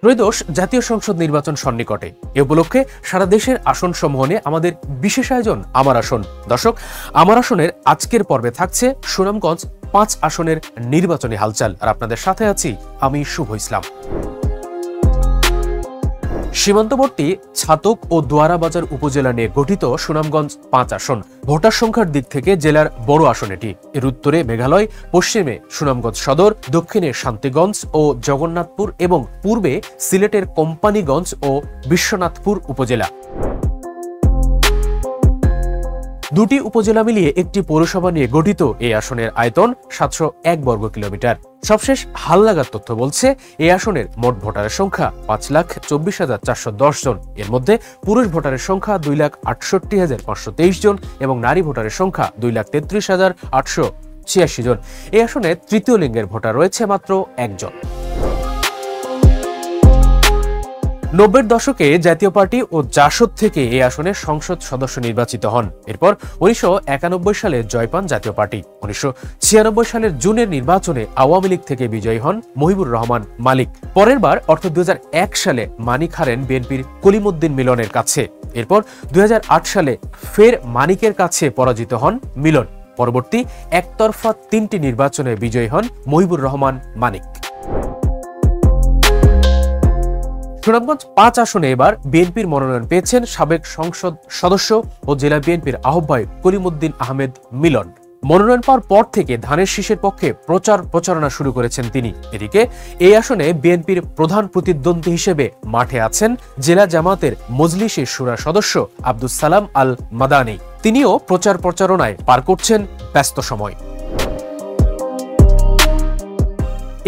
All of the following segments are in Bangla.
ত্রয়োদশ জাতীয় সংসদ নির্বাচন সন্নিকটে। এ উপলক্ষে সারা দেশের আসন সমূহ নিয়ে আমাদের বিশেষ আয়োজন আমার আসন। দর্শক, আমার আসনের আজকের পর্বে থাকছে সুনামগঞ্জ ৫ আসনের নির্বাচনী হালচাল, আর আপনাদের সাথে আছি আমি শুভ ইসলাম। সীমান্তবর্তী ছাতক ও দোয়ারাবাজার উপজেলা নিয়ে গঠিত সুনামগঞ্জ ৫ আসন। ভোটার সংখ্যার দিক থেকে জেলার বড় আসন এটি। এর উত্তরে মেঘালয়, পশ্চিমে সুনামগঞ্জ সদর, দক্ষিণে শান্তিগঞ্জ ও জগন্নাথপুর এবং পূর্বে সিলেটের কোম্পানীগঞ্জ ও বিশ্বনাথপুর উপজেলা। দুটি উপজেলা মিলিয়ে একটি পৌরসভা নিয়ে গঠিত এই আসনের আয়তন ৭০১ বর্গ কিলোমিটার। সবশেষ হালনাগাদ তথ্য বলছে এই আসনের মোট ভোটারের সংখ্যা ৫,২৪,৪১০ জন। এর মধ্যে পুরুষ ভোটারের সংখ্যা ২,৬৮,৫২৩ জন এবং নারী ভোটারের সংখ্যা ২,৩৩,৮৮৬ জন। এই আসনে তৃতীয় লিঙ্গের ভোটার রয়েছে মাত্র একজন। ৯০-এর দশকে জাতীয় পার্টি ও জাসদ থেকে এই আসনে সংসদ সদস্য নির্বাচিত হন। এরপর ১৯৯১ সালে জয় পান জাতীয় পার্টি। ১৯৯৬ সালের জুনের নির্বাচনে আওয়ামী লীগ থেকে বিজয়ী হন মহিবুর রহমান মালিক। পরের বার অর্থাৎ ২০০১ সালে মানিক হারেন বিএনপির কলিমুদ্দিন মিলনের কাছে। এরপর ২০০৮ সালে ফের মানিকের কাছে পরাজিত হন মিলন। পরবর্তী একতরফা ৩টি নির্বাচনে বিজয়ী হন মহিবুর রহমান মানিক। সুনামগঞ্জ ৫ আসনে এবার বিএনপির মনোনয়ন পেয়েছেন সাবেক সংসদ সদস্য ও জেলা বিএনপির আহ্বায়ক কলিমুদ্দিন আহমেদ মিলন। মনোনয়ন পাওয়ার পর থেকে ধানের শীষের পক্ষে প্রচারণা শুরু করেছেন তিনি। এদিকে এই আসনে বিএনপির প্রধান প্রতিদ্বন্দ্বী হিসেবে মাঠে আছেন জেলা জামাতের মজলিসে শুরা সদস্য আব্দুস সালাম আল মাদানী। তিনিও প্রচারণায় পার করছেন ব্যস্ত সময়।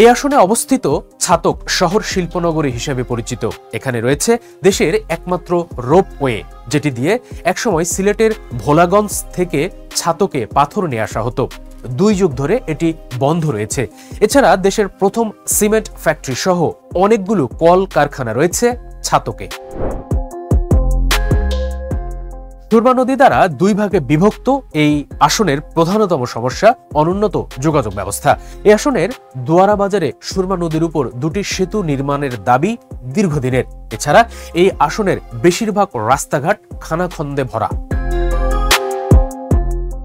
এই আসনে অবস্থিত ছাতক শহর শিল্পনগরী হিসেবে পরিচিত। এখানে রয়েছে দেশের একমাত্র রোপওয়ে, যেটি দিয়ে একসময় সিলেটের ভোলাগঞ্জ থেকে ছাতকে পাথর নিয়ে আসা হতো। ২ যুগ ধরে এটি বন্ধ রয়েছে। এছাড়া দেশের প্রথম সিমেন্ট ফ্যাক্টরি সহ অনেকগুলো কল কারখানা রয়েছে ছাতকে। সুরমা নদী দ্বারা ২ ভাগে বিভক্ত এই আসনের প্রধানতম সমস্যা অনুন্নত যোগাযোগ ব্যবস্থা। এই আসনের দোয়ারাবাজারে সুরমা নদীর উপর ২টি সেতু নির্মাণের দাবি দীর্ঘদিনের। এছাড়া এই আসনের বেশিরভাগ রাস্তাঘাট খানাখন্দে ভরা।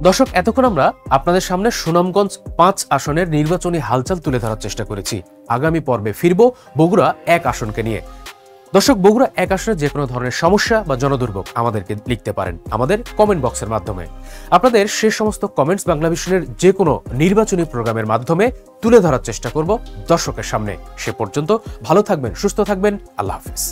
দর্শক, এতক্ষণ আমরা আপনাদের সামনে সুনামগঞ্জ ৫ আসনের নির্বাচনী হালচাল তুলে ধরার চেষ্টা করেছি। আগামী পর্বে ফিরব বগুড়া ১ আসনকে নিয়ে। দর্শক, বগুড়া ১ আসনে যে কোনো ধরনের সমস্যা বা জনদুর্ভোগ আমাদেরকে লিখতে পারেন আমাদের কমেন্ট বক্সের মাধ্যমে। আপনাদের সে সমস্ত কমেন্টস বাংলাভিশনের যে কোনো নির্বাচনী প্রোগ্রামের মাধ্যমে তুলে ধরার চেষ্টা করব দর্শকের সামনে। সে পর্যন্ত ভালো থাকবেন, সুস্থ থাকবেন। আল্লাহ হাফিজ।